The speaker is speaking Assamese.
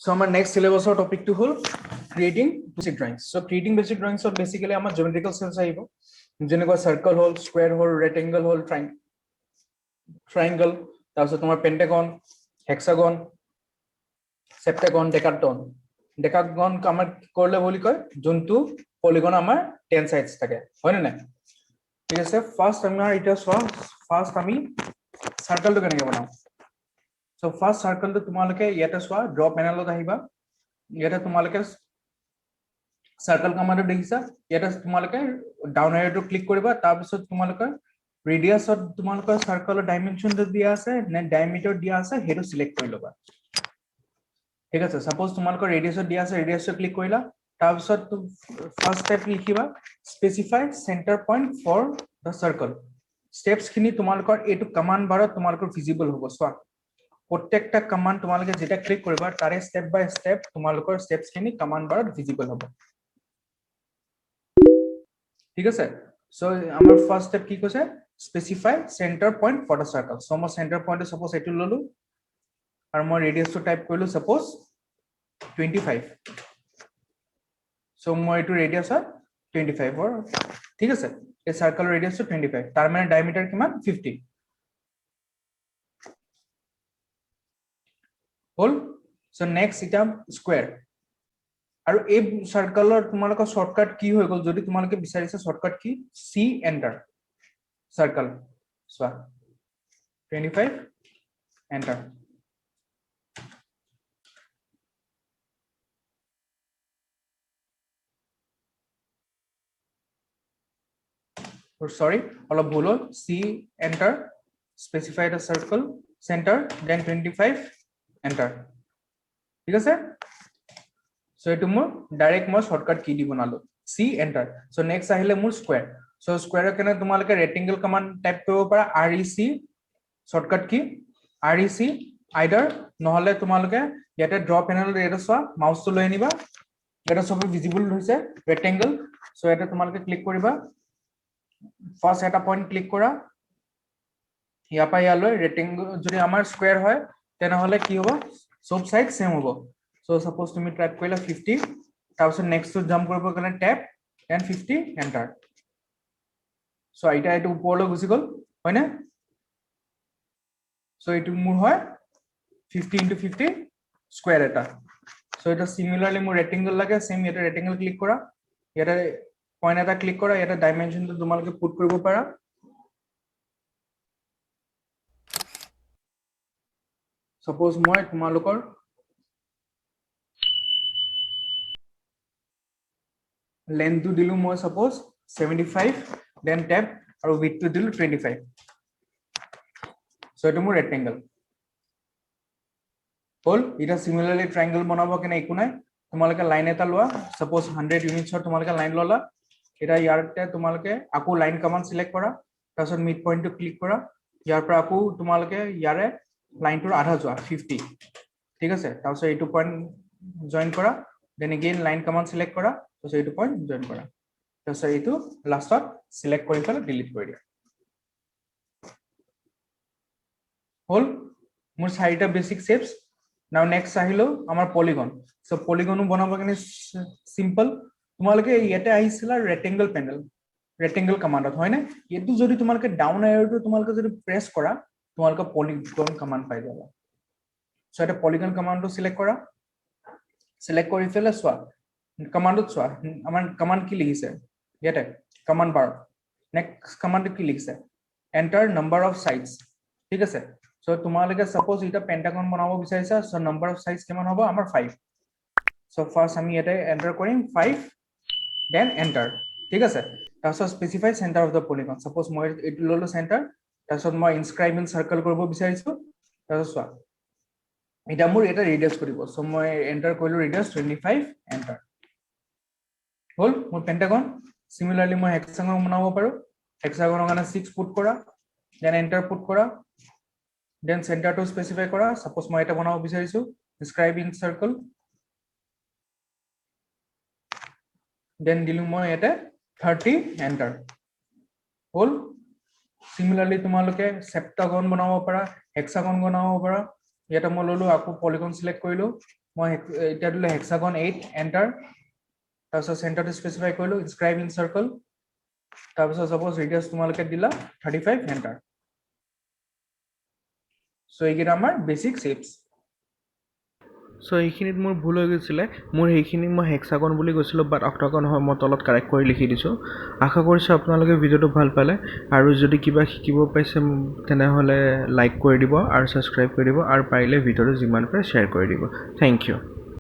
So our next syllabus or topic to hold creating basic drawings. So creating basic drawings are basically our geometrical cells aibo. Jeneko circle hole, square hole, rectangle hole, triangle, also tomar pentagon, hexagon, septagon, decagon. Decagon আমার করলে বলি কয় জন্তু পলিগন আমার 10 সাইডস থাকে হয় না ঠিক আছে ফার্স্ট আমরা এটা ফার্স্ট আমি সার্কেলটো কেনেকে বনাও সো ফার্স্ট সার্কেলটো তোমালকে ইয়াতে সোয়া ড্ৰ প্যানেলত আহিবা ইয়াতে তোমালকে সাৰ্কেল কমান্ডটো দেখিছা ইয়াতে তোমালকে ডাউন এৰোটো ক্লিক কৰিবা তাৰ পিছত তোমালকে ৰেডিয়াছত তোমালকে সাৰ্কেলৰ ডাইমেনশনটো দিয়া আছে নে ডায়ামিটাৰ দিয়া আছে হেটো সিলেক্ট কৰি লবা ঠিক আছে সাপোজ তোমালকৰ ৰেডিয়াছত দিয়া আছে ৰেডিয়াছত ক্লিক কৰিলা তাৰ পিছত ফাৰ্স্ট স্টেপ লিখিবা specify centre point for the circle steps খিনি তোমালকৰ এটো কমান্ড বাৰত তোমালকৰ ভিজিবল হ'ব সোৱা প্ৰত্যেকটা কমান্ড তোমালকে যেটা ক্লিক কৰিবা তাৰে স্টেপ বাই স্টেপ তোমালকৰ স্টেপস খিনি কমান্ড বাৰত ভিজিবল হ'ব ঠিক আছে সো আমাৰ ফাৰ্স্ট স্টেপ কি কৈছে specify centre point for the circle so মই সেন্টাৰ পয়েন্ট সাপোজ এটো ললো আৰু মই ৰেডিয়াসটো টাইপ কৰিলো সাপোজ 25 সো মই এটো ৰেডিয়াস 25 or ঠিক আছে এই সাৰ্কেল ৰেডিয়াস 25 তাৰ মানে ডায়ামিটাৰ কিমান 50 হল সো নেক্সট এটা স্কয়াৰ আৰু এই সাৰ্কেলৰ তোমালোকৰ শৰ্টকাট কি হৈ গল যদি তোমালোকে বিচাৰিছা শৰ্টকাট কি C enter circle so 25 enter or sorry all of bolo c enter specify the circle center then 25 enter ঠিক আছে সো এটো মোৰ ডাইৰেক্ট মই শৰ্টকাট কি দি বনালো c enter সো নেক্সট আহিলে মোৰ স্কয়াৰ সো স্কয়াৰৰ কেনে তোমালকে ৰেক্টেঙ্গল কমান্ড টাইপ কৰিব পাৰা rec শৰ্টকাট কি rec আইদাৰ নহলে তোমালকে ইয়াতে ড্ৰ প্যানেল এটা সোৱা মাউসটো লৈ আনিবা এটা সবে ভিজিবল হৈছে ৰেক্টেঙ্গল সো এটা তোমালকে ক্লিক কৰিবা ফার্স্ট এটা পয়েন্ট ক্লিক করা ইয়া পা ইয়ালৈ রেক্টেঙ্গল যদি আমার স্কয়ার হয় তেনে হলে কি হ'ব সব সাইড সেম হ'ব সো সাপোজ তুমি টাইপ কৰিলা 50 তাৰপিছত নেক্সট টু জাম্প কৰিব কাৰণে ট্যাব এন্ড 50 এন্টাৰ সো এটা এটো ওপৰলৈ গুছি গল হয় না সো এটো মোৰ হয় 50 * 50 স্কয়াৰ এটা সো এটা সিমিলাৰলি মোৰ ৰেক্টেঙ্গল লাগে সেম এটা ৰেক্টেঙ্গল ক্লিক কৰা এটা পয়েন্ট এটা ক্লিক কৰা এটা ডাইমেনশনটো তোমালকে পুট কৰিব পাৰা সাপোজ মই তোমালোকৰ লেন্থটো দিলু মই সাপোজ 75 দেন ট্যাব আৰু উইডথটো দিলু 25 সো এটা মোৰ ৰেক্টেঙ্গল হল এটা সিমিলাৰলি ট্ৰায়াঙ্গল বনাব কেনে একো নাই তোমালকে লাইন এটা লোৱা সাপোজ 100 ইউনিটছৰ তোমালকে লাইন ললা এটা ইয়াৰতে তোমালকে আকো লাইন কমান্ড সিলেক্ট কৰা তাৰছত মিড পয়েন্টটো ক্লিক কৰা ইয়াৰ পৰা আকো তোমালকে ইয়াৰে লাইনটোৰ আধা যোৱা 50 ঠিক আছে তাৰছত এইটো পয়েন্ট জয়েন কৰা then again line command select কৰা তাৰছত এইটো পয়েন্ট জয়েন কৰা তাৰছত এইটো লাষ্টত সিলেক্ট কৰি ফেলে ডিলিট কৰি দিয়া হল মোৰ চাৰিটা বেসিক স্টেপস নাও নেক্সট আহিলো আমাৰ পলিগন সো পলিগনও বনাব কেনে সিম্পল তোমালকে ইয়াতে আহিছিলা ৰেক্টেঙ্গল প্যানেল ৰেক্টেঙ্গল কমান্ডত হয় না এটো যদি তোমালকে ডাউন এৰোটো তোমালকে যদি প্ৰেছ কৰা তোমালকে পলিগন কমান্ড পাই যাবা সো এটা পলিগন কমান্ডটো সিলেক্ট কৰা সিলেক্ট কৰি ফেলে সোৱা কমান্ডত সোৱা আমাৰ কমান্ড কি লিখিছে ইয়াতে কমান্ড বাৰ নেক্সট কমান্ড কি লিখিছে এন্টাৰ নাম্বাৰ অফ সাইডস ঠিক আছে সো তোমালকে সাপোজ এটা পেন্টাগন বনাব বিচাৰিছা সো নাম্বাৰ অফ সাইডস কিমান হ'ব আমাৰ 5 সো ফাৰ্স্ট আমি ইয়াতে এন্টাৰ কৰিম 5 দেন এন্টাৰ ঠিক আছে তাৰছত specify centre of the polygon suppose মই এটো ললো সেন্টাৰ তাৰছত মই ইনস্ক্ৰাইব ইন সাৰ্কেল কৰিব বিচাৰিছো তাৰছত সোৱা এটা মোৰ এটা ৰেডিয়াস কৰিব সো মই এন্টাৰ কৰিলো ৰেডিয়াস 25 এন্টাৰ হল মোৰ পেন্টাগন সিমিলাৰলি মই হেক্সাগন বনাব পাৰো হেক্সাগনৰ কাৰণে 6 পুট কৰা দেন এন্টাৰ পুট কৰা দেন সেন্টাৰটো স্পেসিফাই কৰা সাপোজ মই এটা বনাব বিচাৰিছো ইনস্ক্ৰাইব ইন সাৰ্কেল দেন দিলু মই এটা 30 এন্টাৰ হল সিমিলাৰলি তোমালকে সেপ্টাগন বনাব পাৰা হেক্সাগন বনাব পাৰা ইয়াতে মই ললো আকো পলিগন সিলেক্ট কৰিলো মই এটা দিলো হেক্সাগন 8 এন্টাৰ তাৰপিছত চেণ্টাৰটো স্পেচিফাই কৰিলো ইনস্ক্ৰাইব ইন সাৰ্কেল তাৰপিছত সাপোজ ৰেডিয়াস তোমালোকে দিলা 35 এন্টাৰ সো এইকেইটা আমাৰ বেসিক শেপস সো এইখিনিত মোৰ ভুল হৈ গৈছিলে মোৰ সেইখিনি মই হেক্সাগন বুলি কৈছিলোঁ বাট অক্টাগন হয় মই তলত কাৰেক্ট কৰি লিখি দিছোঁ আশা কৰিছোঁ আপোনালোকে ভিডিঅ'টো ভাল পালে আৰু যদি কিবা শিকিব পাইছে তেনেহ'লে লাইক কৰি দিব আৰু ছাবস্ক্ৰাইব কৰি দিব আৰু পাৰিলে ভিডিঅ'টো যিমান পাৰে শ্বেয়াৰ কৰি দিব থেংক ইউ